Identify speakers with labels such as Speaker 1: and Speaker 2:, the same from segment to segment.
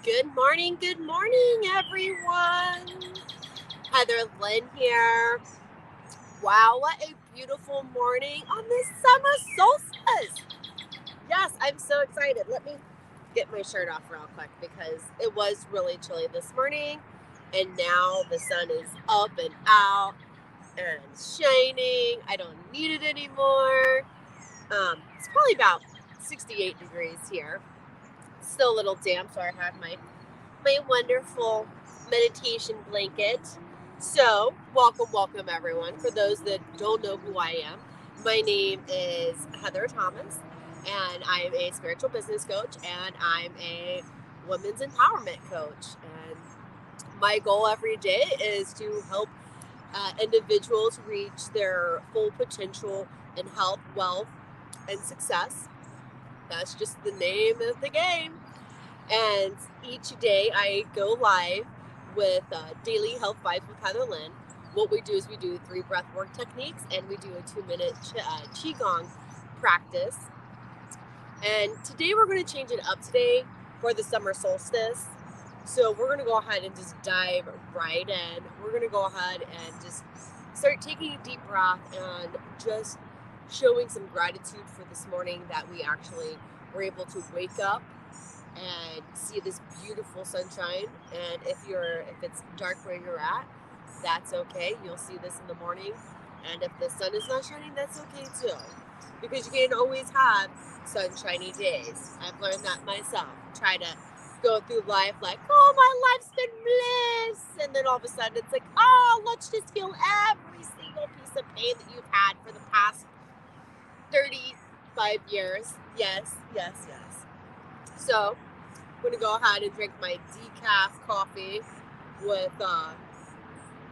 Speaker 1: Good morning, everyone. Heather Lynn here. Wow, what a beautiful morning on this summer solstice. Yes, I'm so excited. Let me get my shirt off real quick because it was really chilly this morning, and now the sun is up and out and shining. I don't need it anymore. It's probably about 68 degrees here. Still a little damp, so I have my wonderful meditation blanket. So, welcome everyone. For those that don't know who I am, my name is Heather Thomas, and I'm a spiritual business coach and I'm a women's empowerment coach. And my goal every day is to help individuals reach their full potential in health, wealth, and success. That's just the name of the game. And each day I go live with Daily Health Vibes with Heather Lynn. What we do is we do 3 breath work techniques and we do a 2-minute Qigong practice. And today we're going to change it up today for the summer solstice. So we're going to go ahead and just dive right in. We're going to go ahead and just start taking a deep breath and just showing some gratitude for this morning that we actually were able to wake up and see this beautiful sunshine. And if it's dark where you're at, that's okay. You'll see this in the morning. And if the sun is not shining, that's okay too. Because you can always have sunshiny days. I've learned that myself. Try to go through life like, oh, my life's been bliss. And then all of a sudden it's like, oh, let's just feel every single piece of pain that you've had for the past 35 years. Yes. So I'm going to go ahead and drink my decaf coffee with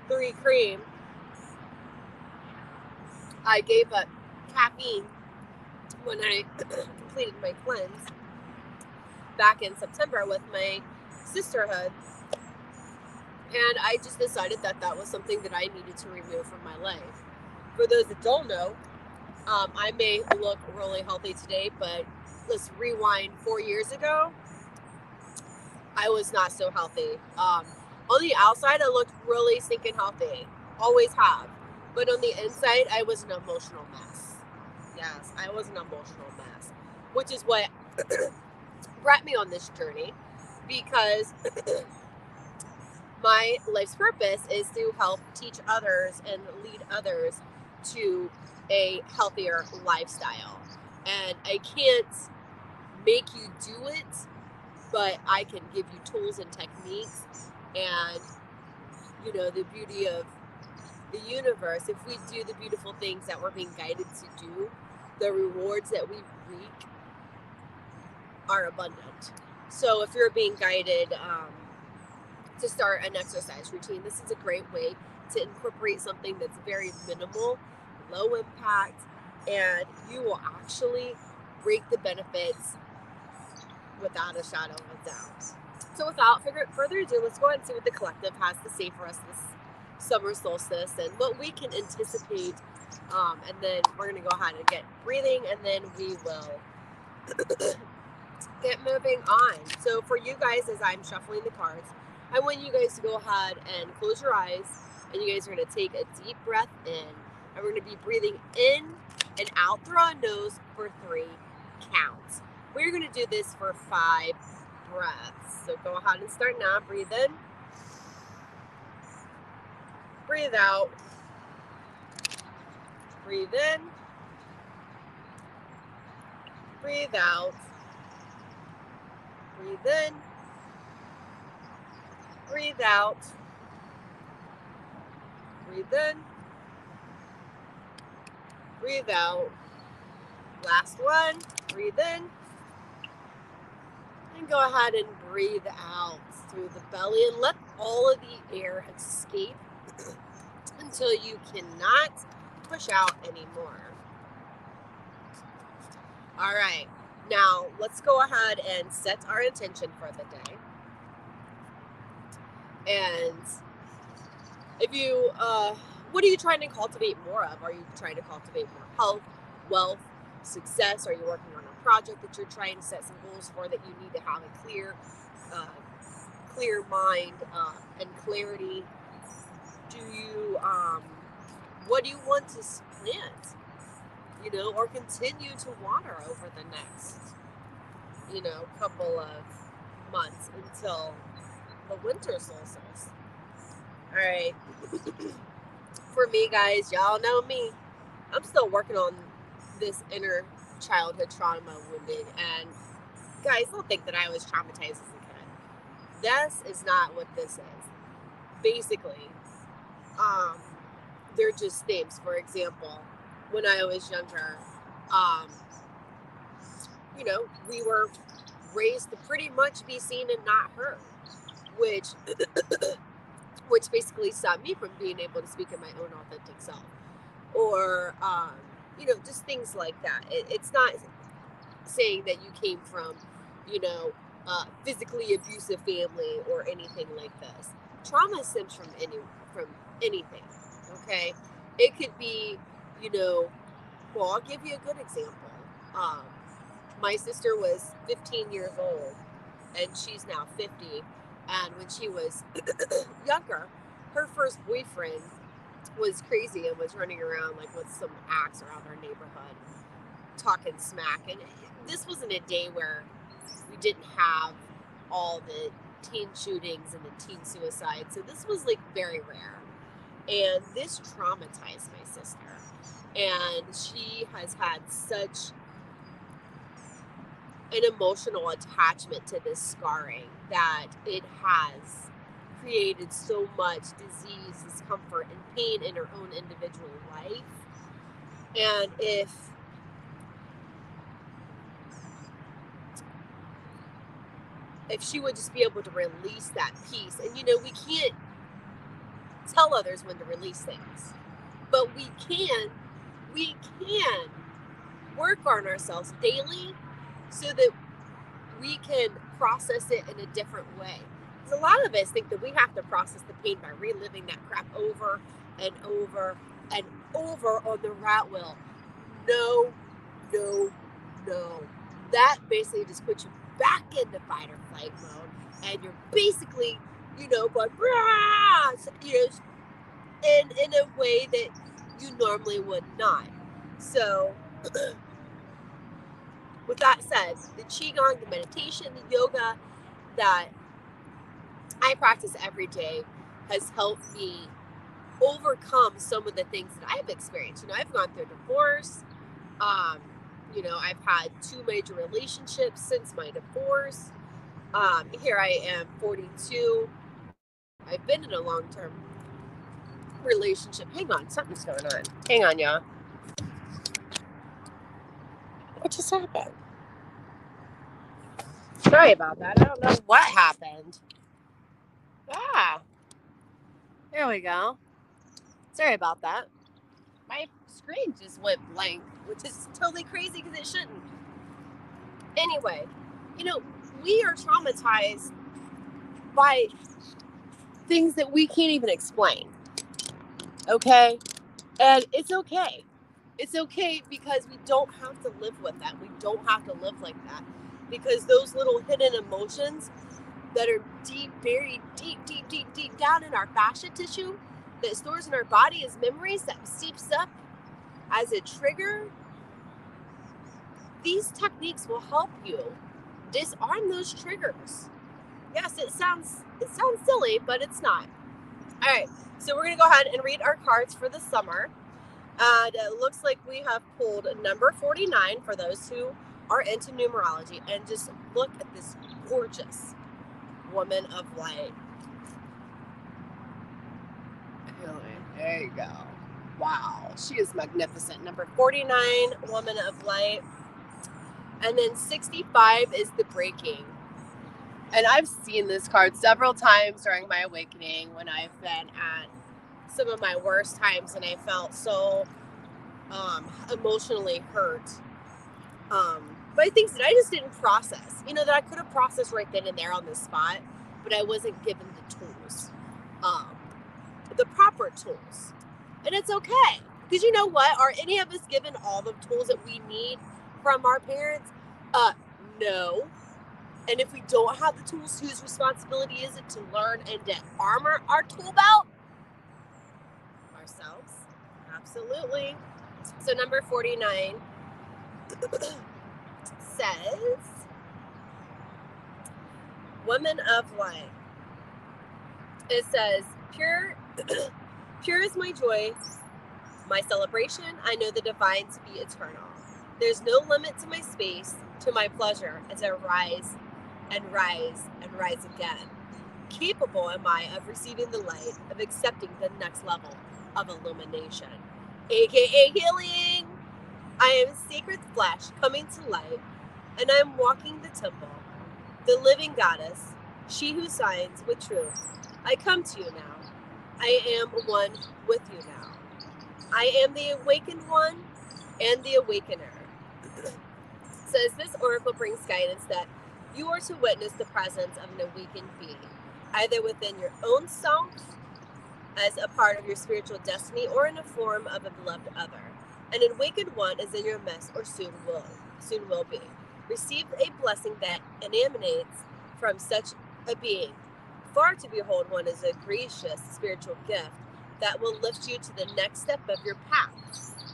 Speaker 1: 3 cream. I gave up caffeine when I completed my cleanse back in September with my sisterhood. And I just decided that that was something that I needed to remove from my life. For those that don't know, I may look really healthy today, but let's rewind 4 years ago. I was not so healthy. On the outside, I looked really stinking healthy. Always have. But on the inside, I was an emotional mess. Yes, I was an emotional mess. Which is what brought me on this journey, because my life's purpose is to help teach others and lead others to a healthier lifestyle. And I can't make you do it, but I can give you tools and techniques. And the beauty of the universe, if we do the beautiful things that we're being guided to do, the rewards that we reap are abundant. So if you're being guided to start an exercise routine, this is a great way to incorporate something that's very minimal, low impact, and you will actually reap the benefits without a shadow of a doubt. So without further ado, let's go ahead and see what the collective has to say for us this summer solstice and what we can anticipate. And then we're going to go ahead and get breathing, and then we will get moving on. So for you guys, as I'm shuffling the cards, I want you guys to go ahead and close your eyes, and you guys are going to take a deep breath in, and we're going to be breathing in and out through our nose for 3 counts. We're going to do this for 5 breaths. So go ahead and start now. Breathe in. Breathe out. Breathe in. Breathe out. Breathe in. Breathe out. Breathe in. Breathe out. Last one. Breathe in. And go ahead and breathe out through the belly and let all of the air escape until you cannot push out anymore. All right. Now, let's go ahead and set our intention for the day. And if you, what are you trying to cultivate more of? Are you trying to cultivate more health, wealth, success? Are you working on a project that you're trying to set some goals for that you need to have a clear clear mind and clarity do you, what do you want to plant, or continue to water over the next, couple of months until the winter solstice? All right. For me, guys, y'all know me. I'm still working on this inner childhood trauma wounding. And guys, don't think that I was traumatized as a kid. This is not what this is. Basically, they're just names. For example, when I was younger, um, we were raised to pretty much be seen and not heard, which which basically stopped me from being able to speak in my own authentic self, or just things like that. It's not saying that you came from, physically abusive family or anything like this. Trauma stems from anything. Okay, it could be, well, I'll give you a good example. Um, my sister was 15 years old, and she's now 50. And when she was younger, her first boyfriend was crazy and was running around like with some axe around our neighborhood, talking smack. And this wasn't a day where we didn't have all the teen shootings and the teen suicides. So this was like very rare. And this traumatized my sister. And she has had such an emotional attachment to this scarring that it has created so much disease, discomfort, and pain in her own individual life. And if she would just be able to release that piece, and we can't tell others when to release things, but we can work on ourselves daily so that we can process it in a different way. Because a lot of us think that we have to process the pain by reliving that crap over and over and over on the rat wheel. No. That basically just puts you back into fight or flight mode, and you're basically, going, in a way that you normally would not. So, with that said, the Qigong, the meditation, the yoga that I practice every day has helped me overcome some of the things that I've experienced. I've gone through divorce. I've had 2 major relationships since my divorce. Here I am, 42. I've been in a long-term relationship. Hang on, something's going on. Hang on, y'all. What just happened? Sorry about that. I don't know what happened. There we go. Sorry about that. My screen just went blank, which is totally crazy because it shouldn't. Anyway, we are traumatized by things that we can't even explain. Okay? And it's okay. It's okay because we don't have to live with that. We don't have to live like that. Because those little hidden emotions that are buried deep down in our fascia tissue that stores in our body as memories that seeps up as a trigger, these techniques will help you disarm those triggers. Yes, it sounds silly, but it's not. All right, so we're going to go ahead and read our cards for the summer. And it looks like we have pulled number 49 for those who are into numerology. And just look at this gorgeous woman of light. There you go. Wow, she is magnificent. Number 49, woman of light. And then 65 is the breaking. And I've seen this card several times during my awakening when I've been at some of my worst times and I felt so emotionally hurt by things that I just didn't process. That I could have processed right then and there on the spot, but I wasn't given the tools, the proper tools. And it's okay. Because you know what? Are any of us given all the tools that we need from our parents? No. And if we don't have the tools, whose responsibility is it to learn and to armor our tool belt? Ourselves. Absolutely. So number 49 says, woman of light. It says, pure, pure is my joy, my celebration. I know the divine to be eternal. There's no limit to my space, to my pleasure, as I rise and rise and rise again. Capable am I of receiving the light, of accepting the next level of illumination, aka healing. I am sacred flesh coming to light, and I am walking the temple, the living goddess, she who signs with truth. I come to you now. I am one with you now. I am the awakened one and the awakener. Says this oracle brings guidance that you are to witness the presence of an awakened being, either within your own self as a part of your spiritual destiny or in the form of a beloved other. An awakened one is in your midst or soon will be. Receive a blessing that emanates from such a being. Far to behold one is a gracious spiritual gift that will lift you to the next step of your path.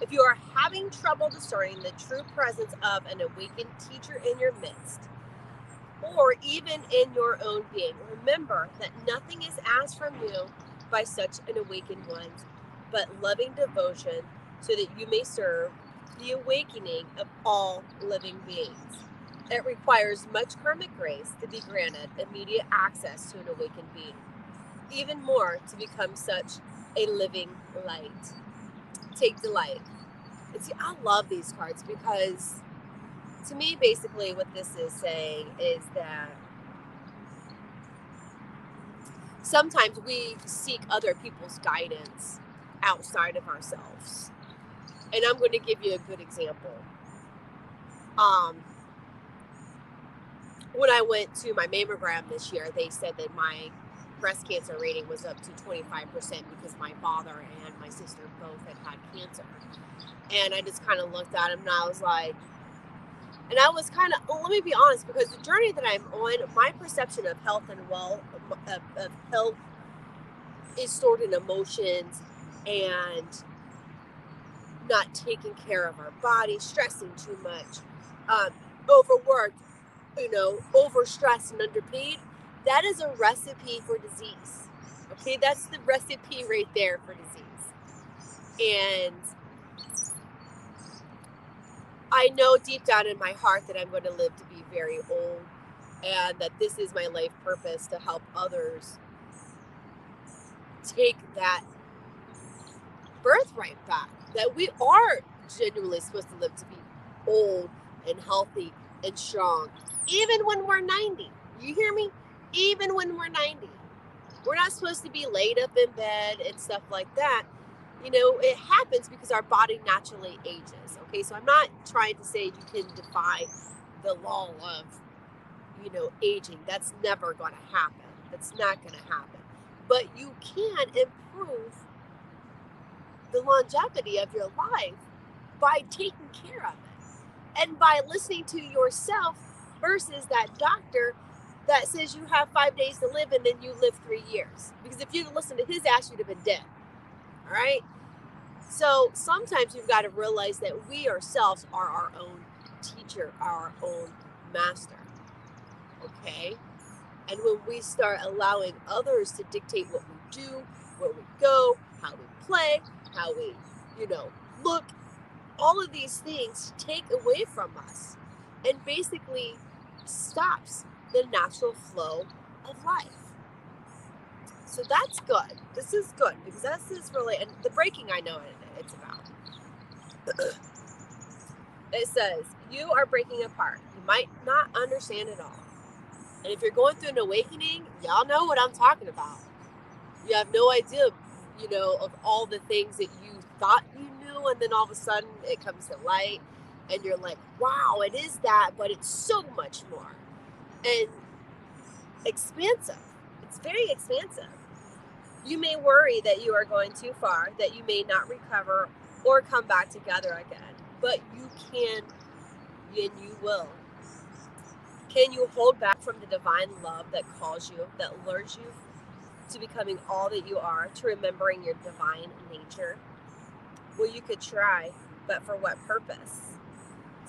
Speaker 1: If you are having trouble discerning the true presence of an awakened teacher in your midst, or even in your own being, remember that nothing is asked from you by such an awakened one, but loving devotion so that you may serve the awakening of all living beings. It requires much karmic grace to be granted immediate access to an awakened being, even more to become such a living light. Take delight. And see, I love these cards because to me, basically what this is saying is that sometimes we seek other people's guidance outside of ourselves. And I'm going to give you a good example. When I went to my mammogram this year, they said that my breast cancer rating was up to 25% because my father and my sister both had cancer. And I just kind of looked at him and I was like, and I was kind of, let me be honest, because the journey that I'm on, my perception of health and of health is stored in emotions and not taking care of our body, stressing too much, overworked, overstressed and underpaid. That is a recipe for disease. Okay, that's the recipe right there for disease. And I know deep down in my heart that I'm going to live to be very old and that this is my life purpose, to help others take that birthright back, that we are genuinely supposed to live to be old and healthy and strong, even when we're 90. You hear me? Even when we're 90. We're not supposed to be laid up in bed and stuff like that. It happens because our body naturally ages. Okay, so I'm not trying to say you can defy the law of, aging. That's never going to happen. That's not going to happen. But you can improve the longevity of your life by taking care of it and by listening to yourself versus that doctor that says you have 5 days to live and then you live 3 years. Because if you'd listened to his ass, you'd have been dead. All right? So sometimes you've got to realize that we ourselves are our own teacher, our own master. Okay? And when we start allowing others to dictate what we do, where we go, how we play, how we, look, all of these things take away from us and basically stops the natural flow of life. So that's good. This is good because this is really, and the breaking I know it's about. It says, you are breaking apart. You might not understand it all. And if you're going through an awakening, y'all know what I'm talking about. You have no idea, of all the things that you thought you knew, and then all of a sudden it comes to light, and you're like, wow, it is that, but it's so much more. And expansive. It's very expansive. You may worry that you are going too far, that you may not recover or come back together again, but you can and you will. Can you hold back from the divine love that calls you, that lures you to becoming all that you are, to remembering your divine nature? Well, you could try, but for what purpose?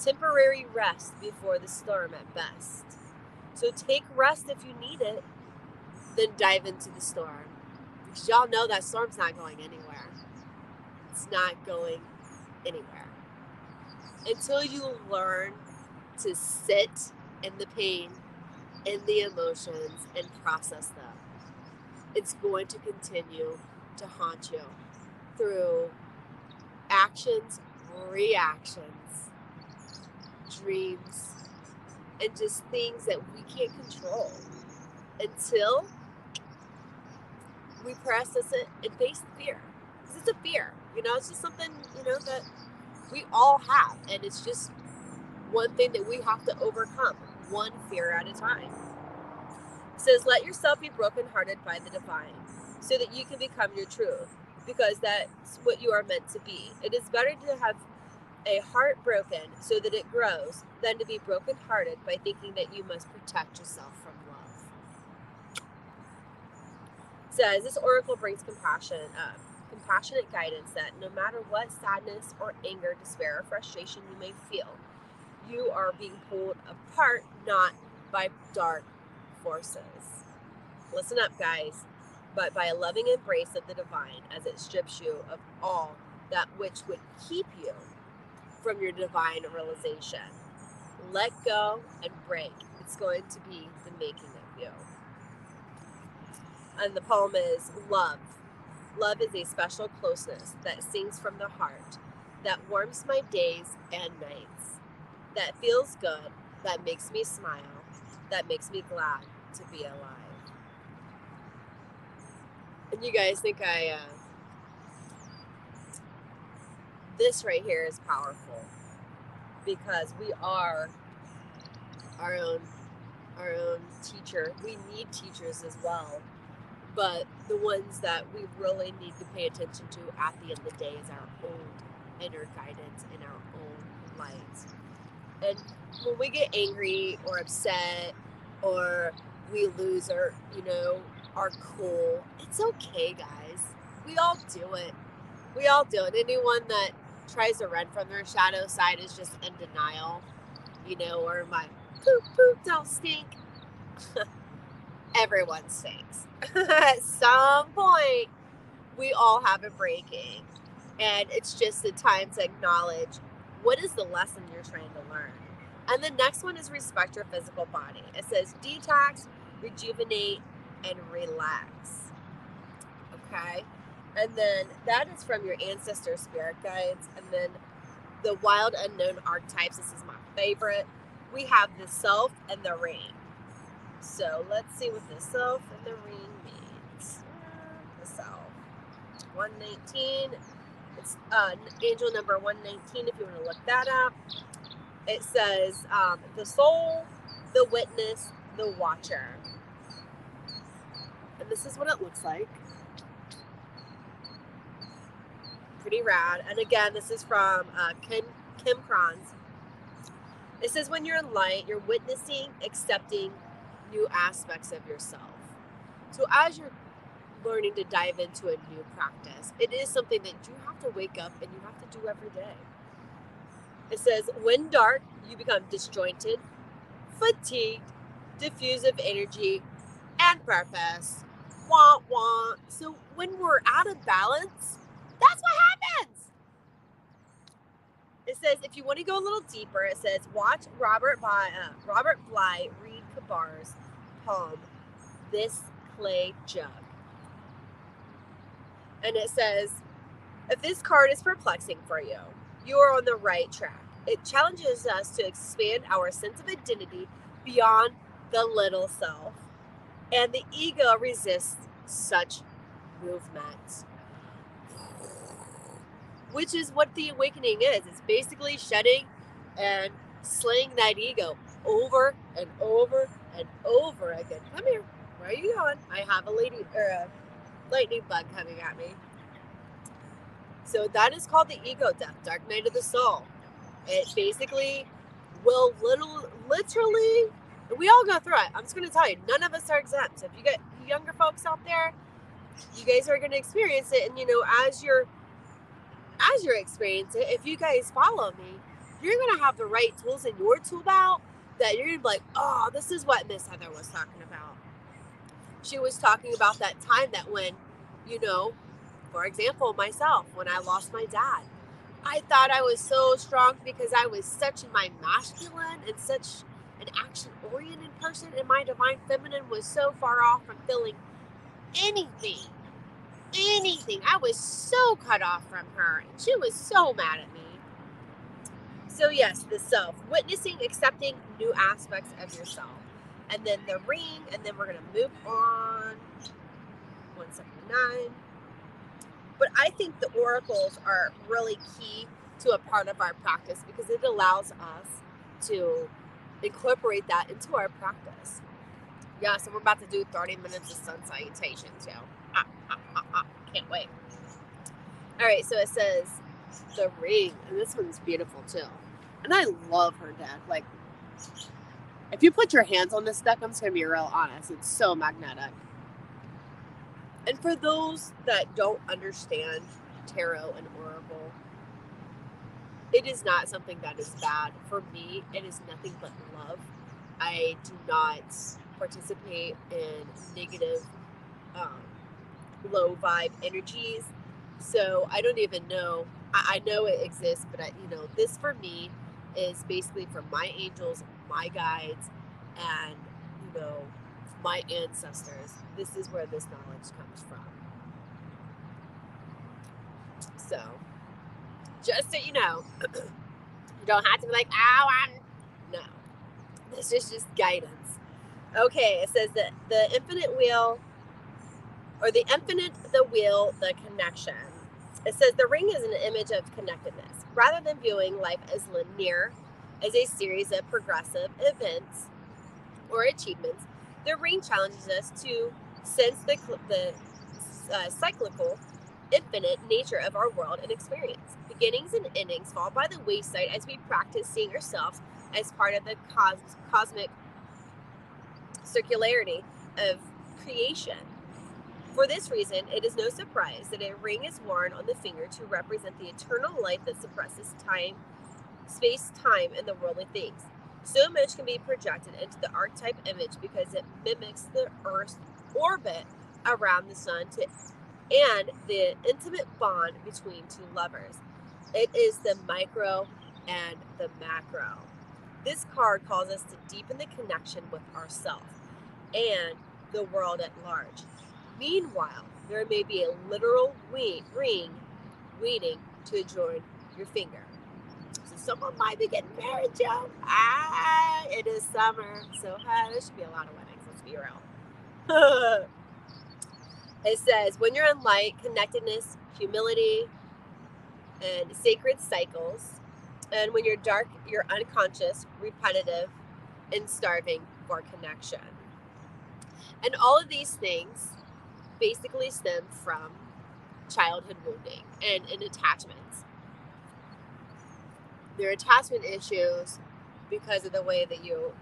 Speaker 1: Temporary rest before the storm at best. So take rest if you need it, then dive into the storm. Because y'all know that storm's not going anywhere. It's not going anywhere. Until you learn to sit in the pain, in the emotions, and process them, it's going to continue to haunt you through actions, reactions, dreams, and just things that we can't control until we process it and face the fear. Because it's a fear, it's just something, that we all have. And it's just one thing that we have to overcome, one fear at a time. It says, let yourself be brokenhearted by the divine so that you can become your truth, because that's what you are meant to be. It is better to have a heart broken so that it grows than to be brokenhearted by thinking that you must protect yourself from love. It says, this oracle brings compassionate guidance that no matter what sadness or anger, despair, or frustration you may feel, you are being pulled apart not by dark forces. Listen up, guys. But by a loving embrace of the divine as it strips you of all that which would keep you from your divine realization. Let go and break. It's going to be the making of you. And the poem is love. Love is a special closeness that sings from the heart, that warms my days and nights, that feels good, that makes me smile, that makes me glad to be alive. And you guys think this right here is powerful, because we are our own teacher. We need teachers as well, but the ones that we really need to pay attention to at the end of the day is our own inner guidance and our own light. And when we get angry or upset, or we lose our cool, it's okay, guys. We all do it. Anyone that tries to run from their shadow side is just in denial, or my poop don't stink. Everyone stinks. At some point, we all have a breaking. And it's just a time to acknowledge, what is the lesson you're trying to learn? And the next one is respect your physical body. It says detox, rejuvenate, and relax. Okay? And then that is from your ancestor spirit guides. And then the wild unknown archetypes. This is my favorite. We have the self and the ring. So let's see what the self and the ring means. The self. 119. It's angel number 119 if you want to look that up. It says the soul, the witness, the watcher. And this is what it looks like. Pretty rad. And again, this is from Kim Kranz. It says, when you're in light, you're witnessing, accepting new aspects of yourself. So as you're learning to dive into a new practice, it is something that you have to wake up and you have to do every day. It says, when dark, you become disjointed, fatigued, diffusive energy, and purpose. Wah, wah. So when we're out of balance, that's what happens. It says, if you want to go a little deeper, it says, watch Robert Bly read Kabar's poem, This Clay Jug. And it says, if this card is perplexing for you, you are on the right track. It challenges us to expand our sense of identity beyond the little self. And the ego resists such movement. Which is what the awakening is. It's basically shedding and slaying that ego over and over and over again. Come here. Where are you going? I have a lightning bug coming at me. So that is called the ego death, dark night of the soul. It basically will literally We all go through it. I'm just going to tell you, none of us are exempt. So if you get younger folks out there, you guys are going to experience it. And, as you're experiencing it, if you guys follow me, you're going to have the right tools in your tool belt that you're going to be like, oh, this is what Miss Heather was talking about. She was talking about that time that when, for example, myself, when I lost my dad, I thought I was so strong because I was such in my masculine and such an action-oriented person, and my divine feminine was so far off from feeling anything. I was so cut off from her, and she was so mad at me. So yes, the self, witnessing, accepting new aspects of yourself. And then the ring, and then we're going to move on. 179. But I think the oracles are really key to a part of our practice because it allows us to incorporate that into our practice. Yeah, so we're about to do 30 minutes of sun salutations, yo. Can't wait. All right, so it says the ring, and this one's beautiful too. And I love her deck. Like, if you put your hands on this deck, I'm just going to be real honest. It's so magnetic. And for those that don't understand tarot and oracle, it is not something that is bad. For me, it is nothing but love. I do not participate in negative, low vibe energies. So I don't even know. I know it exists, but this for me is basically from my angels, my guides, and my ancestors. This is where this knowledge comes from. So, just so you know, you don't have to be like, no. This is just guidance. Okay, it says that the infinite wheel, or the infinite, the wheel, the connection. It says the ring is an image of connectedness. Rather than viewing life as linear, as a series of progressive events or achievements, the ring challenges us to sense the cyclical, infinite nature of our world and experience. Beginnings and endings fall by the wayside as we practice seeing ourselves as part of the cosmic circularity of creation. For this reason, it is no surprise that a ring is worn on the finger to represent the eternal light that suppresses time, space, time, and the worldly things. So much can be projected into the archetype image because it mimics the Earth's orbit around the sun and the intimate bond between two lovers. It is the micro and the macro. This card calls us to deepen the connection with ourselves and the world at large. Meanwhile, there may be a literal ring waiting to join your finger. So someone might be getting married, Joe. It is summer, so there should be a lot of weddings. Let's be real. It says, when you're in light, connectedness, humility, and sacred cycles. And when you're dark, you're unconscious, repetitive, and starving for connection. And all of these things basically stem from childhood wounding and attachments. There are attachment issues because of the way that you,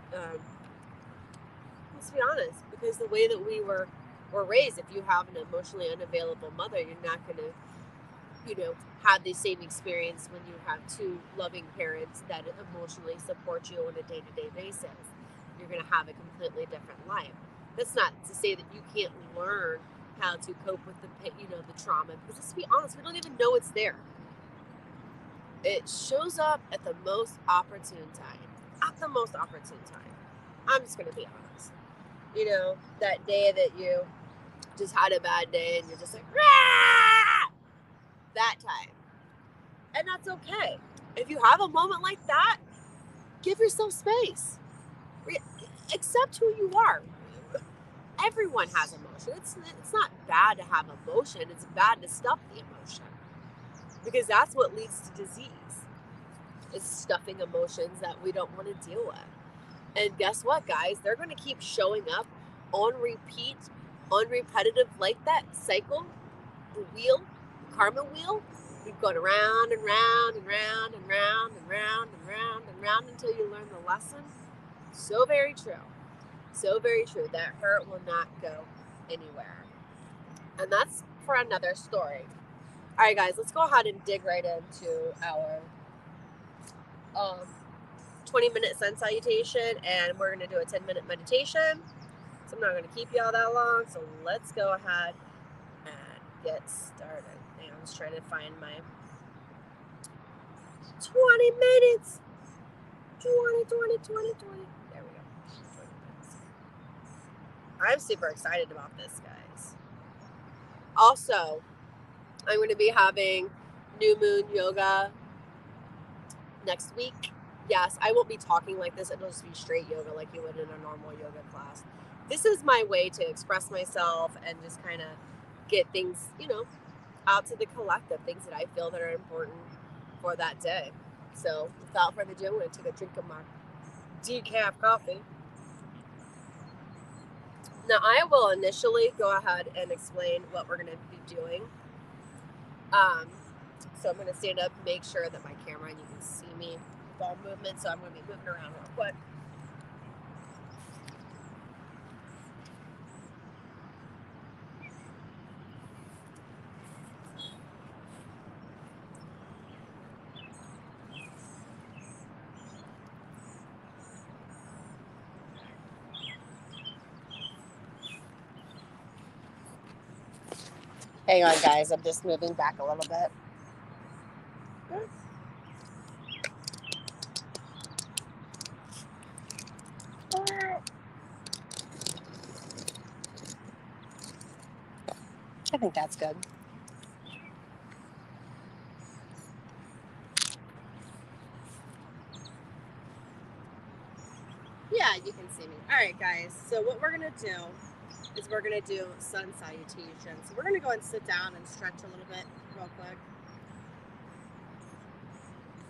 Speaker 1: let's be honest, because the way that we were raised. If you have an emotionally unavailable mother, you're not going to, have the same experience when you have two loving parents that emotionally support you on a day-to-day basis. You're going to have a completely different life. That's not to say that you can't learn how to cope with the trauma, because let's be honest, we don't even know it's there. It shows up at the most opportune time. At the most opportune time. I'm just going to be honest. That day that you just had a bad day and you're just like, Rah! That time. And that's okay. If you have a moment like that, give yourself space. Accept who you are. Everyone has emotion. It's not bad to have emotion. It's bad to stuff the emotion. Because that's what leads to disease. Is stuffing emotions that we don't want to deal with. And guess what, guys? They're going to keep showing up on repeat, on repetitive, like that cycle, the wheel, the karma wheel. We've gone around and round and round and round and round and round and round until you learn the lesson. So very true. So very true. That hurt will not go anywhere. And that's for another story. All right, guys, let's go ahead and dig right into our 20-minute sun salutation, and we're going to do a 10-minute meditation. So I'm not going to keep y'all that long. So let's go ahead and get started. And I'm just trying to find my 20 minutes. 20. There we go. 20 minutes. I'm super excited about this, guys. Also, I'm going to be having new moon yoga next week. Yes, I won't be talking like this. It'll just be straight yoga like you would in a normal yoga class. This is my way to express myself and just kind of get things, out to the collective, things that I feel that are important for that day. So without further ado, I'm going to take a drink of my decaf coffee. Now, I will initially go ahead and explain what we're going to be doing. So I'm going to stand up, make sure that my camera, and you can see me with all movement. So I'm going to be moving around real quick. Hang on, guys. I'm just moving back a little bit. I think that's good. Yeah, you can see me. All right, guys. So what we're going to do is we're going to do sun salutation. So we're going to go and sit down and stretch a little bit real quick.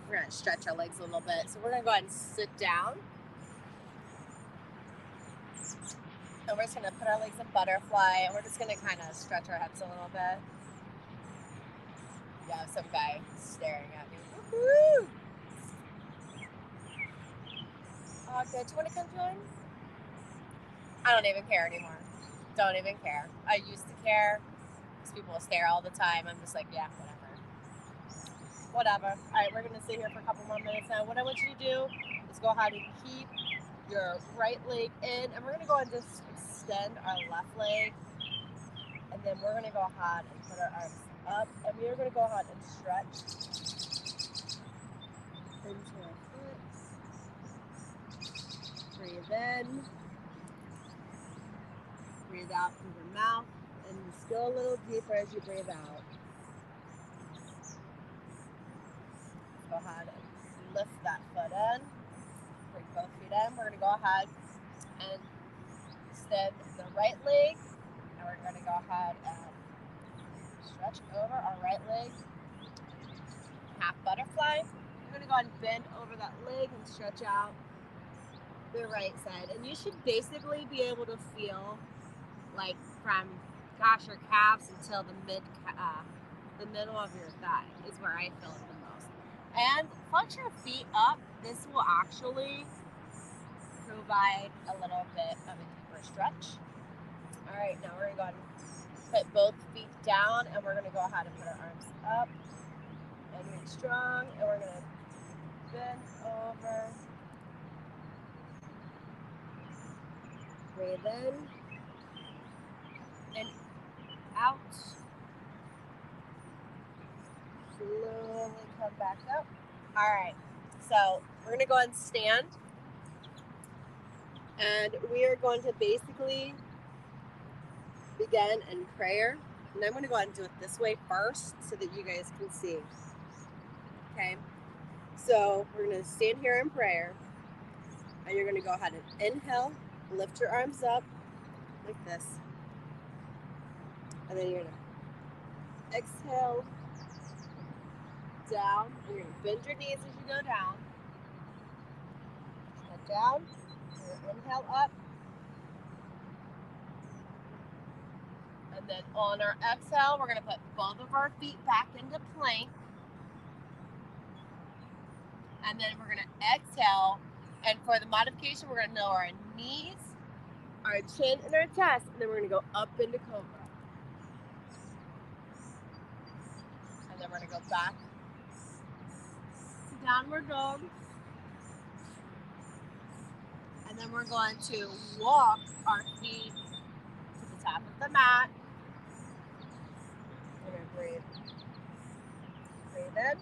Speaker 1: We're going to stretch our legs a little bit. So we're going to go ahead and sit down. And we're just going to put our legs in butterfly. And we're just going to kind of stretch our hips a little bit. Yeah, some guy staring at me. Woo-hoo! Oh, good. Do you want to come join? I don't even care anymore. Don't even care. I used to care because people will stare all the time. I'm just like, yeah, whatever. All right, we're going to sit here for a couple more minutes now. What I want you to do is go ahead and keep your right leg in, and we're going to go ahead and just extend our left leg, and then we're going to go ahead and put our arms up, and we are going to go ahead and stretch into our hips. Breathe in. Breathe out through the mouth, and just go a little deeper as you breathe out. Go ahead and lift that foot in. Bring both feet in. We're going to go ahead and extend the right leg, and we're going to go ahead and stretch over our right leg. Half butterfly. We're going to go ahead and bend over that leg and stretch out the right side. And you should basically be able to feel like from, your calves until the middle of your thigh is where I feel it the most. And flex your feet up. This will actually provide a little bit of a deeper stretch. All right, now we're going to go ahead and put both feet down, and we're going to go ahead and put our arms up and really strong, and we're going to bend over. Breathe in and out. Slowly come back up. All right, so we're going to go ahead and stand, and we are going to basically begin in prayer. And I'm going to go ahead and do it this way first so that you guys can see. Okay, so we're going to stand here in prayer, and you're going to go ahead and inhale, lift your arms up like this, and then you're going to exhale down. You're going to bend your knees as you go down. Head down. Inhale up. And then on our exhale, we're going to put both of our feet back into plank. And then we're going to exhale. And for the modification, we're going to lower our knees our chin and our chest, and then we're going to go up into cobra. And then we're going to go back to downward dog. And then we're going to walk our feet to the top of the mat. We're going to breathe. Breathe in.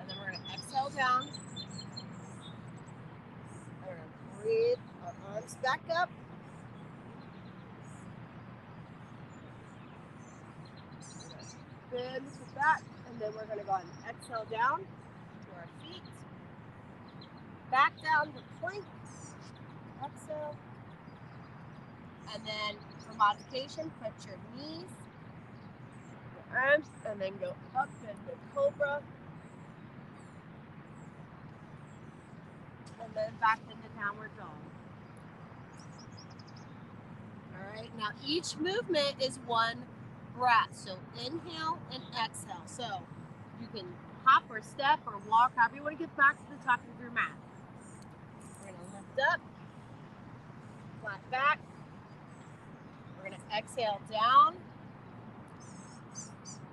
Speaker 1: And then we're going to exhale down. And we're going to breathe our arms back up. Bend to back, and then we're going to go ahead and exhale down to our feet. Back down to plank. Exhale. And then for modification, put your knees, your arms, and then go up into cobra. And then back into downward dog. All right, now each movement is one breath. So inhale and exhale. So you can hop or step or walk, however you want to get back to the top of your mat. We're going to lift up, flat back. We're going to exhale down.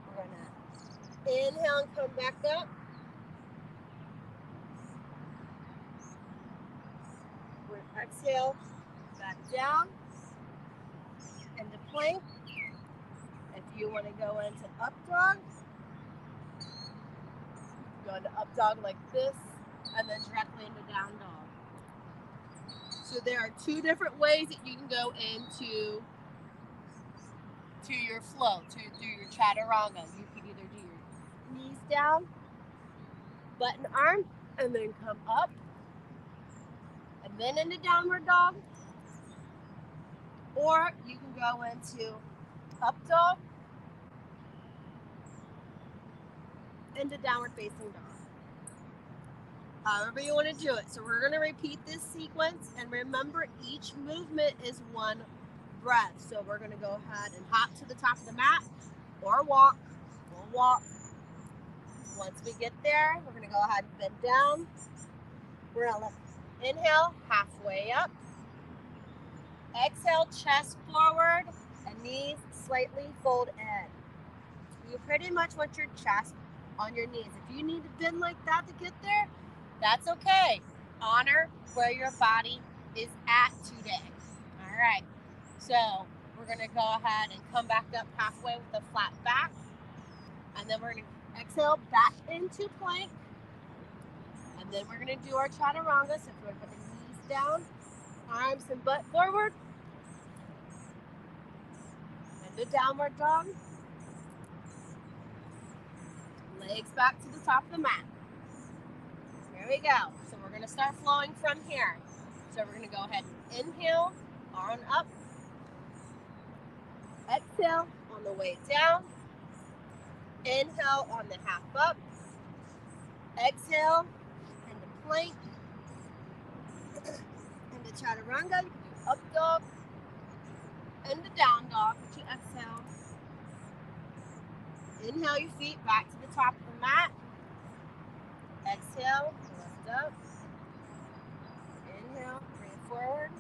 Speaker 1: We're going to inhale and come back up. We're going to exhale back down into plank. If you want to go into up dog, go into up dog like this, and then directly into down dog. So there are two different ways that you can go into your flow, to do your chaturanga. You can either do your knees down, butt and arm, and then come up, and then into downward dog. Or you can go into up dog, into downward facing dog. However you want to do it. So we're going to repeat this sequence, and remember each movement is one breath. So we're going to go ahead and hop to the top of the mat or walk. We'll walk. Once we get there, we're going to go ahead and bend down. We're going to inhale halfway up. Exhale, chest forward and knees slightly fold in. You pretty much want your chest on your knees. If you need to bend like that to get there, that's okay. Honor where your body is at today. All right. So we're going to go ahead and come back up halfway with a flat back. And then we're going to exhale back into plank. And then we're going to do our chaturanga. So we're going to put the knees down, arms and butt forward. And the downward dog. Legs back to the top of the mat. Here we go. So we're going to start flowing from here. So we're going to go ahead and inhale, arm up. Exhale on the way down. Inhale on the half up. Exhale into plank. Into chaturanga. You can do up dog. Into down dog. But you exhale. Inhale your feet back to the top of the mat. Exhale, lift up. Inhale, breathe forward.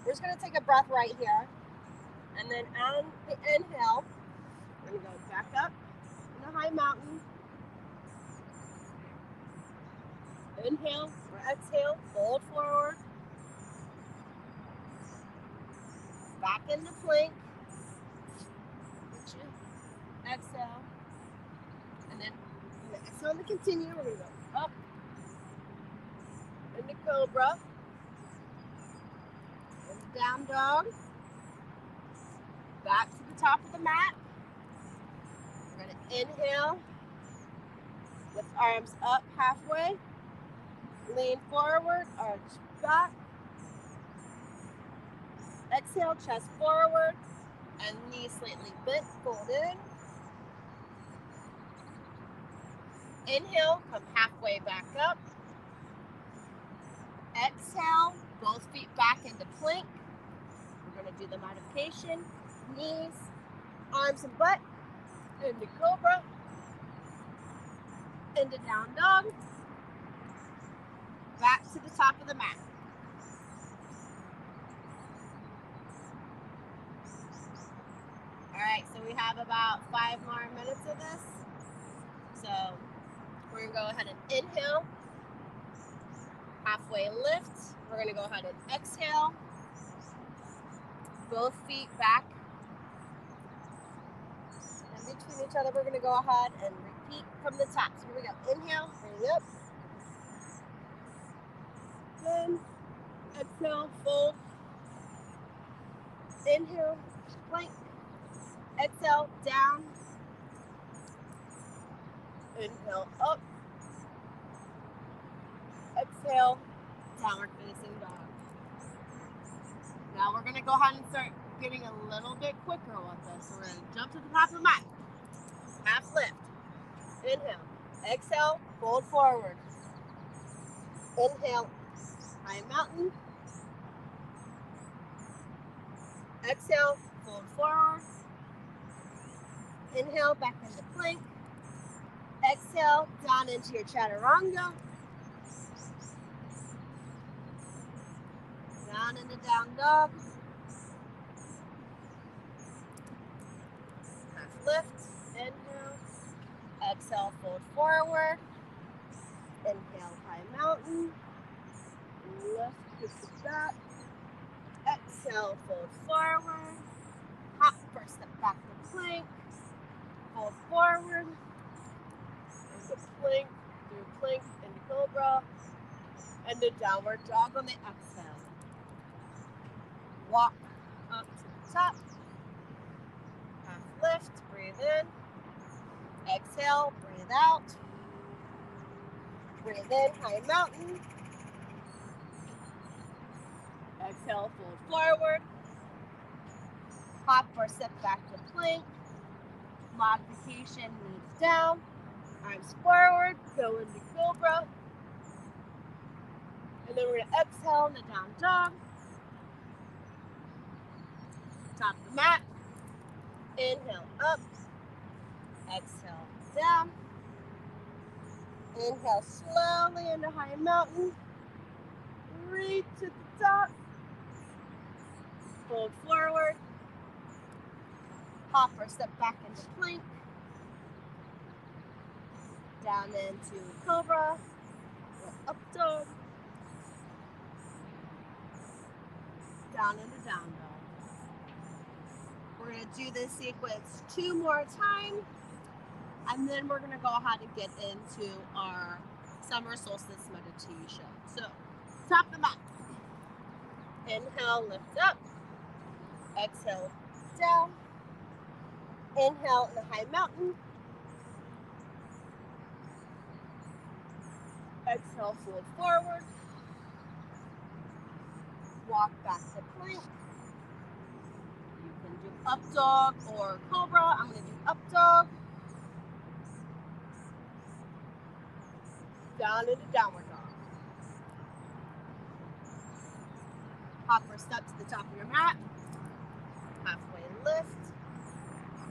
Speaker 1: We're just going to take a breath right here. And then on the inhale, we're going to go back up in a high mountain. Inhale or exhale, fold forward. Back into plank. Exhale. And then exhale to continue. We're going to go up into cobra. Into down dog. Back to the top of the mat. We're going to inhale. Lift arms up halfway. Lean forward, arch back. Exhale, chest forward. And knees slightly bent, fold in. Inhale, come halfway back up. Exhale, both feet back into plank. We're going to do the modification. Knees, arms and butt, into cobra, into down dog, back to the top of the mat. have about 5 more minutes of this. So we're going to go ahead and inhale, halfway lift. We're going to go ahead and exhale, both feet back in between each other. We're going to go ahead and repeat from the top. So here we go. Inhale, bring up. Then exhale, fold. Inhale, plank. Exhale, down. Inhale, up. Exhale, downward facing dog. Now we're going to go ahead and start getting a little bit quicker with this. So we're going to jump to the top of the mat. Half lift. Inhale. Exhale, fold forward. Inhale, high mountain. Exhale, fold forward. Inhale, back into plank. Exhale, down into your chaturanga. Down into down dog. Half lift. Inhale. Exhale, fold forward. Inhale, high mountain. Lift, kick it back. Exhale, fold forward. Hop, first step back to plank. Fold forward. Into plank, through plank, into cobra. And the downward dog on the exhale. Walk up to the top. Half lift, breathe in. Exhale, breathe out. Breathe in, high mountain. Exhale, fold forward. Hop or step back to plank. Modification, knees down. Arms forward, go into cobra. And then we're going to exhale into down dog. Top of the mat. Inhale up. Exhale down. Inhale slowly into high mountain. Reach to the top. Fold forward. Hop or step back into plank. Down into cobra. Up dog. Down into down dog. We're going to do this sequence 2 more times, and then we're going to go ahead and get into our summer solstice meditation. So, top of the mat. Inhale, lift up. Exhale, down. Inhale in the high mountain. Exhale, fold forward. Walk back to plank. You can do up dog or cobra. I'm going to do up dog. Down into downward dog. Hop or step to the top of your mat. Halfway lift.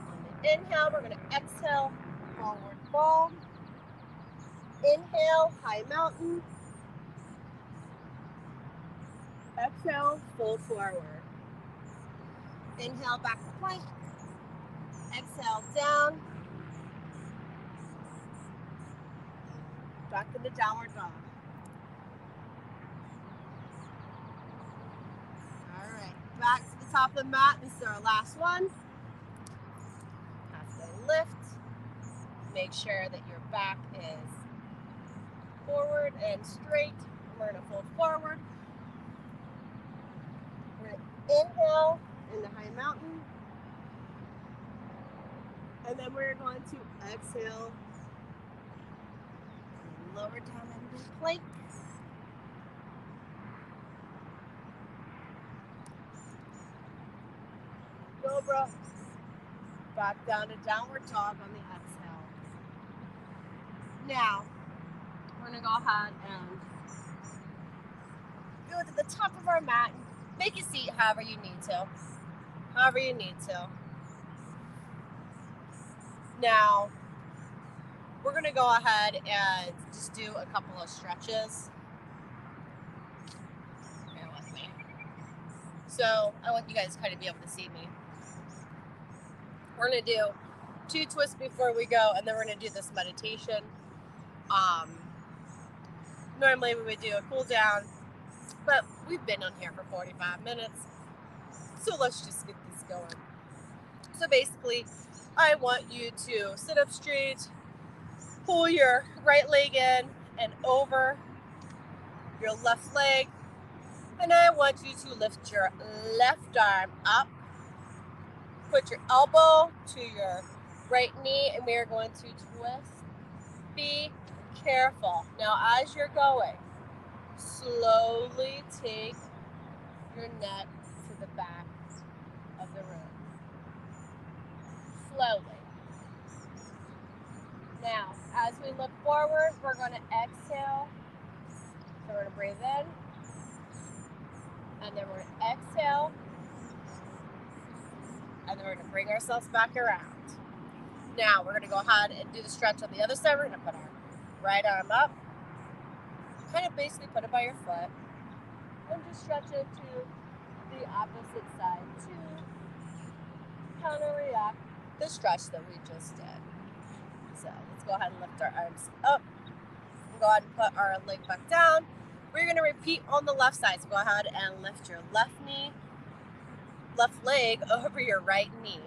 Speaker 1: On the inhale, we're going to exhale, forward fold. Inhale, high mountain. Exhale, fold forward. Inhale, back to plank. Exhale, down. Back into downward dog. All right, back to the top of the mat. This is our last one. Halfway lift. Make sure that your back is forward and straight. We're going to fold forward. We're going to inhale in the high mountain. And then we're going to exhale. Lower down into plank. Cobra. Back down to downward dog on the exhale. Now, we're going to go ahead and go to the top of our mat. Make a seat however you need to. However you need to. Now, we're going to go ahead and just do a couple of stretches. Bear with me. So, I want you guys to kind of be able to see me. We're going to do 2 twists before we go, and then we're going to do this meditation. Normally we would do a cool down, but we've been on here for 45 minutes, so let's just get this going. So basically, I want you to sit up straight, pull your right leg in and over your left leg, and I want you to lift your left arm up, put your elbow to your right knee, and we are going to twist. Be careful. Now as you're going, slowly take your neck to the back of the room. Slowly. Now, as we look forward, we're going to exhale. So we're going to breathe in. And then we're going to exhale. And then we're going to bring ourselves back around. Now, we're going to go ahead and do the stretch on the other side. We're going to put our right arm up. Kind of basically put it by your foot. And just stretch it to the opposite side to counteract the stretch that we just did. So let's go ahead and lift our arms up. Go ahead and put our leg back down. We're going to repeat on the left side. So go ahead and lift your left leg over your right knee.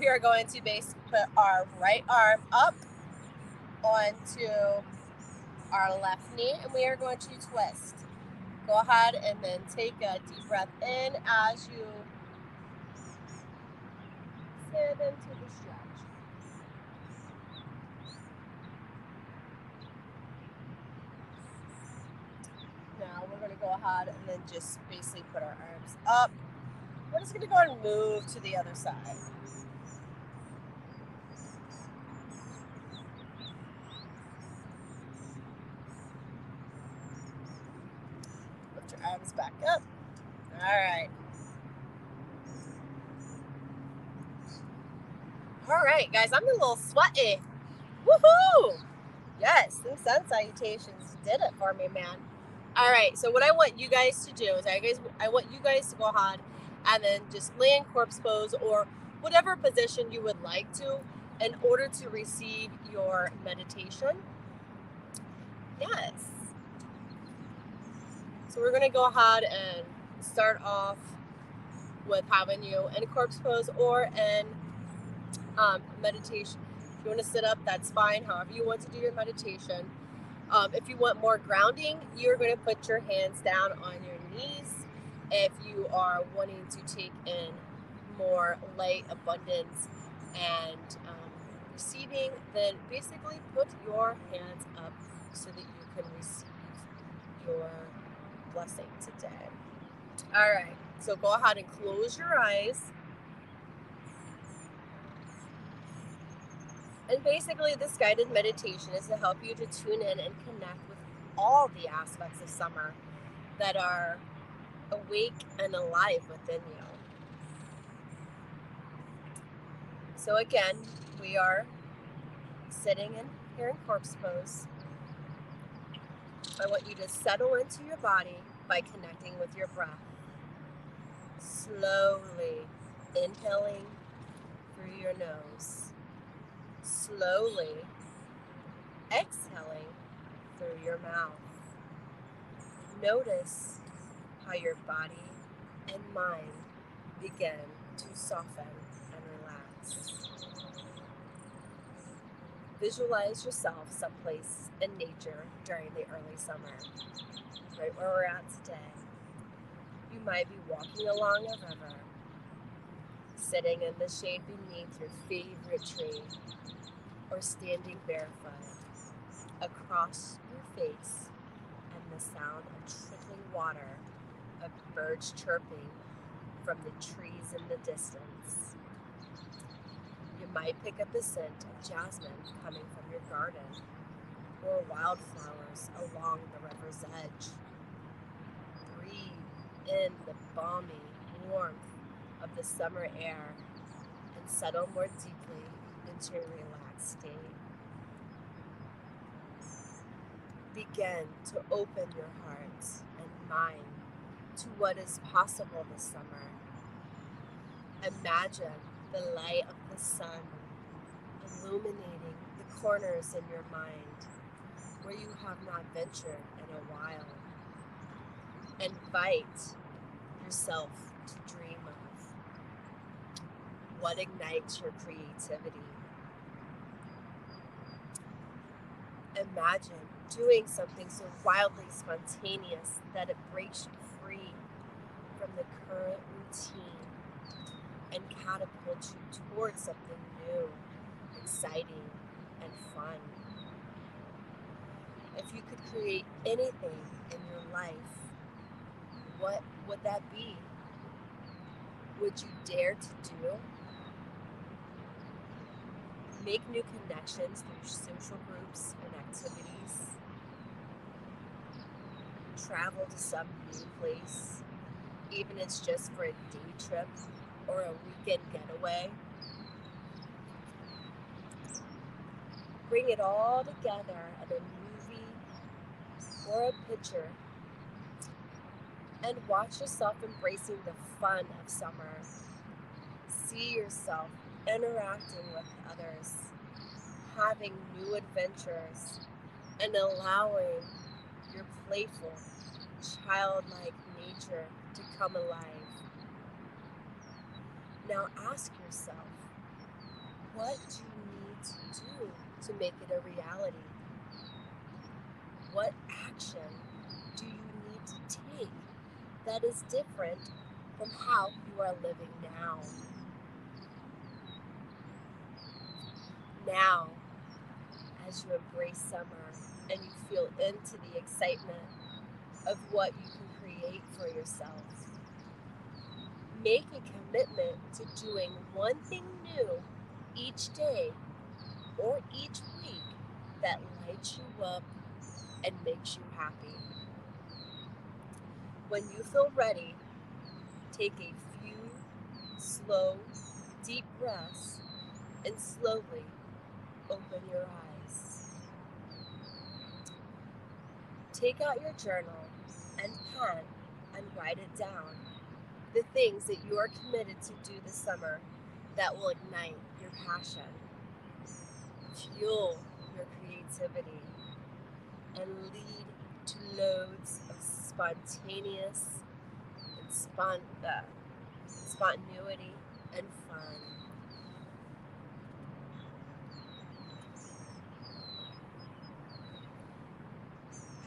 Speaker 1: We are going to basically put our right arm up onto our left knee, and we are going to twist. Go ahead and then take a deep breath in as you sit into the stretch. Now we're going to go ahead and then just basically put our arms up. We're just going to go and move to the other side. Lift your arms back up. All right. All right, guys, I'm a little sweaty. Woohoo! Yes, the sun salutations did it for me, man. All right, so what I want you guys to do is I want you guys to go ahead and then just lay in corpse pose or whatever position you would like to in order to receive your meditation. Yes. So we're going to go ahead and start off with having you in corpse pose or in meditation. If you want to sit up, that's fine. However you want to do your meditation. If you want more grounding, you're going to put your hands down on your knees. If you are wanting to take in more light, abundance, and receiving, then basically put your hands up so that you can receive your blessing today. All right, so go ahead and close your eyes. And basically, this guided meditation is to help you to tune in and connect with all the aspects of summer that are awake and alive within you. So again, we are sitting in here in corpse pose. I want you to settle into your body by connecting with your breath. Slowly inhaling through your nose. Slowly exhaling through your mouth. Notice how your body and mind begin to soften and relax. Visualize yourself someplace in nature during the early summer, right where we're at today. You might be walking along a river, sitting in the shade beneath your favorite tree, or standing barefoot across your face and the sound of trickling water, of birds chirping from the trees in the distance. You might pick up the scent of jasmine coming from your garden or wildflowers along the river's edge. Breathe in the balmy warmth of the summer air and settle more deeply into a relaxed state. Begin to open your heart and mind to what is possible this summer. Imagine the light of the sun illuminating the corners in your mind where you have not ventured in a while. Invite yourself to dream of what ignites your creativity. Imagine doing something so wildly spontaneous that it breaks you free from the current routine and catapults you towards something new, exciting, and fun. If you could create anything in your life, what would that be? Would you dare to do? Make new connections through social groups and activities. Travel to some new place, even if it's just for a day trip or a weekend getaway. Bring it all together in a movie or a picture and watch yourself embracing the fun of summer. See yourself interacting with others, having new adventures, and allowing your playful, childlike nature to come alive. Now ask yourself, what do you need to do to make it a reality? What action do you need to take that is different from how you are living now? Now, as you embrace summer and you feel into the excitement of what you can create for yourself, make a commitment to doing one thing new each day or each week that lights you up and makes you happy. When you feel ready, take a few slow, deep breaths and slowly open your eyes. Take out your journal and pen and write it down. The things that you are committed to do this summer that will ignite your passion, fuel your creativity, and lead to loads of spontaneous and spontaneity and fun.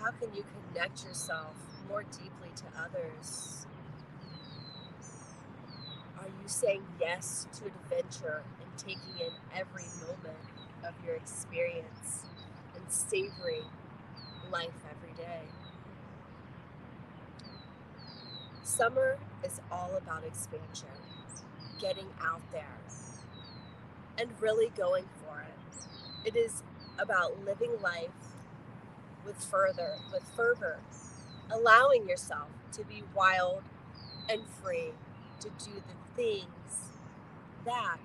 Speaker 1: How can you connect yourself more deeply to others? Are you saying yes to adventure and taking in every moment of your experience and savoring life every day? Summer is all about expansion, getting out there, and really going for it. It is about living life with fervor, allowing yourself to be wild and free to do the things that,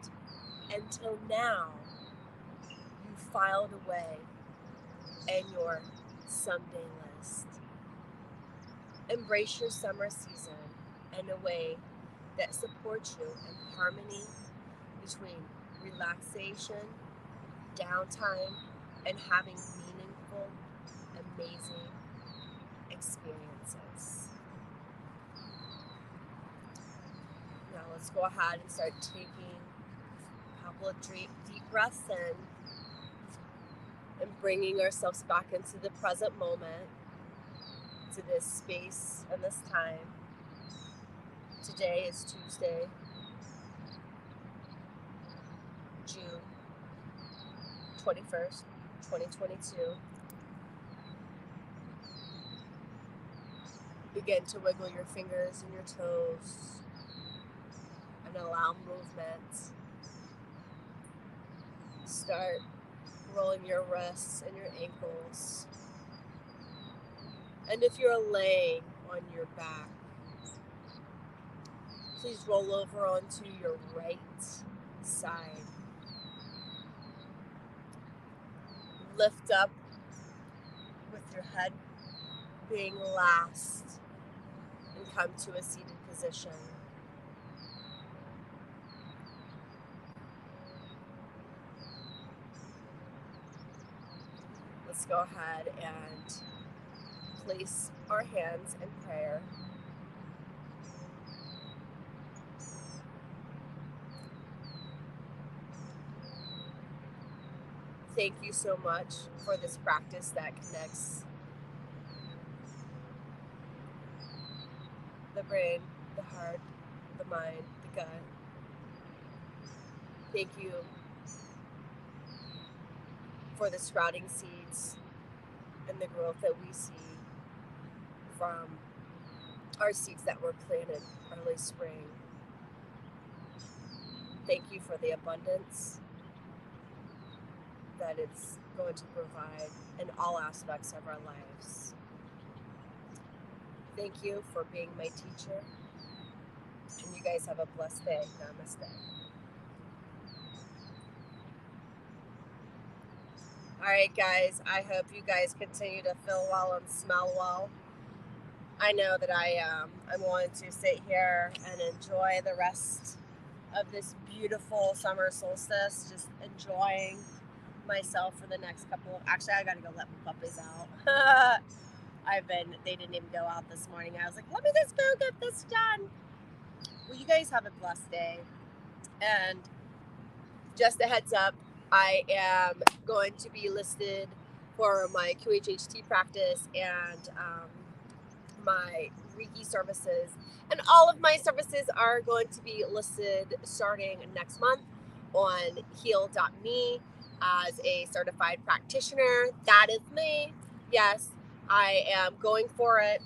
Speaker 1: until now, you filed away in your someday list. Embrace your summer season in a way that supports you in harmony between relaxation, downtime, and having meaningful, amazing experiences. Now let's go ahead and start taking a couple of deep breaths in and bringing ourselves back into the present moment, to this space and this time. Today is Tuesday, June 21st, 2022. Begin to wiggle your fingers and your toes and allow movement. Start rolling your wrists and your ankles. And if you're laying on your back, please roll over onto your right side. Lift up with your head being last and come to a seated position. just go ahead and place our hands in prayer. Thank you so much for this practice that connects the brain, the heart, the mind, the gut. Thank you for the sprouting seeds and the growth that we see from our seeds that were planted early spring. Thank you for the abundance that it's going to provide in all aspects of our lives. Thank you for being my teacher. And you guys have a blessed day. Namaste. All right, guys. I hope you guys continue to feel well and smell well. I know that I'm going to sit here and enjoy the rest of this beautiful summer solstice, just enjoying myself for the next couple of, actually I gotta go let my puppies out. They didn't even go out this morning. I was like, let me just go get this done. Well, you guys have a blessed day. And just a heads up, I am going to be listed for my QHHT practice and my Reiki services. And all of my services are going to be listed starting next month on heal.me as a certified practitioner. That is me. Yes, I am going for it.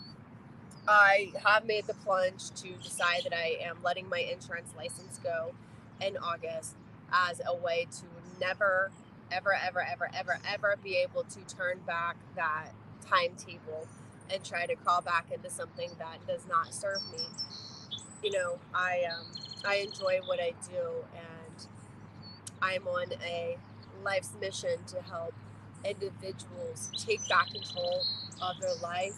Speaker 1: I have made the plunge to decide that I am letting my insurance license go in August as a way to never, ever, ever, ever, ever, ever be able to turn back that timetable and try to crawl back into something that does not serve me. You know, I enjoy what I do, and I'm on a life's mission to help individuals take back control of their life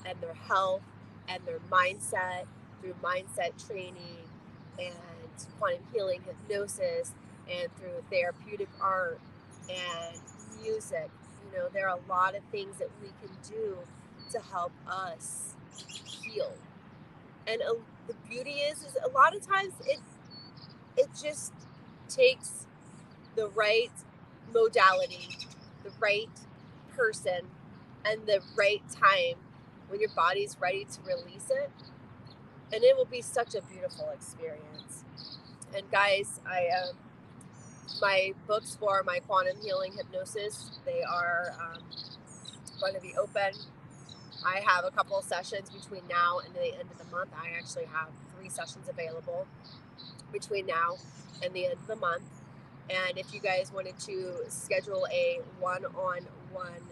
Speaker 1: and their health and their mindset through mindset training and quantum healing hypnosis and through therapeutic art and music. You know, there are a lot of things that we can do to help us heal. And the beauty is a lot of times it just takes the right modality, the right person, and the right time when your body's ready to release it. And it will be such a beautiful experience. And guys, my books for my quantum healing hypnosis, they are going to be open. I have a couple of sessions between now and the end of the month. I actually have 3 sessions available between now and the end of the month. And if you guys wanted to schedule a one-on-one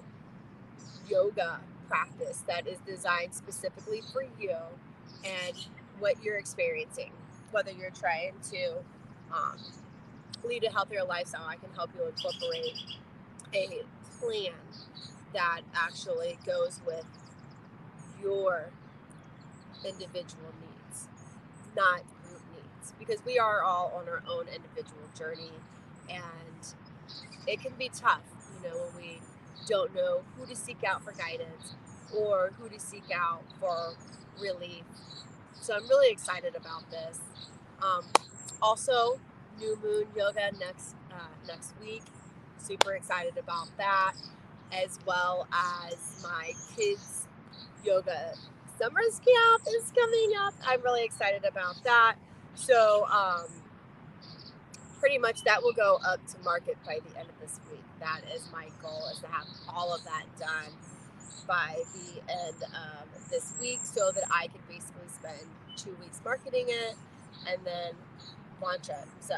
Speaker 1: yoga practice that is designed specifically for you and what you're experiencing, whether you're trying to lead a healthier lifestyle, I can help you incorporate a plan that actually goes with your individual needs, not group needs, because we are all on our own individual journey, and it can be tough, you know, when we don't know who to seek out for guidance or who to seek out for relief. So I'm really excited about this. Also, new moon yoga next week. Super excited about that, as well as my kids yoga summer's camp is coming up. I'm really excited about that. So pretty much that will go up to market by the end of this week. That is my goal, is to have all of that done by the end of this week, so that I can basically spend 2 weeks marketing it and then launch it. So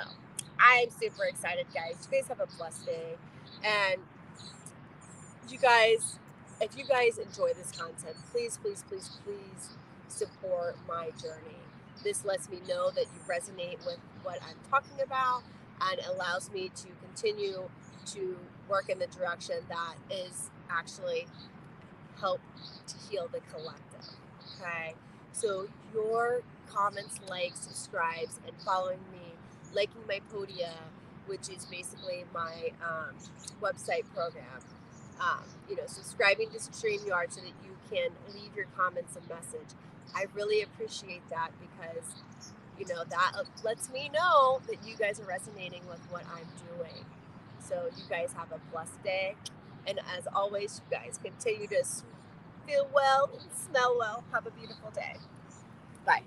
Speaker 1: I'm super excited, guys. You guys have a blessed day. And you guys, if you guys enjoy this content, please, please, please, please support my journey. This lets me know that you resonate with what I'm talking about and allows me to continue to work in the direction that is actually help to heal the collective. Okay, so your comments, likes, subscribes, and following me, liking my Podia, which is basically my website program, subscribing to StreamYard so that you can leave your comments and message. I really appreciate that because, that lets me know that you guys are resonating with what I'm doing. So you guys have a blessed day. And as always, you guys continue to feel well and smell well. Have a beautiful day. Bye.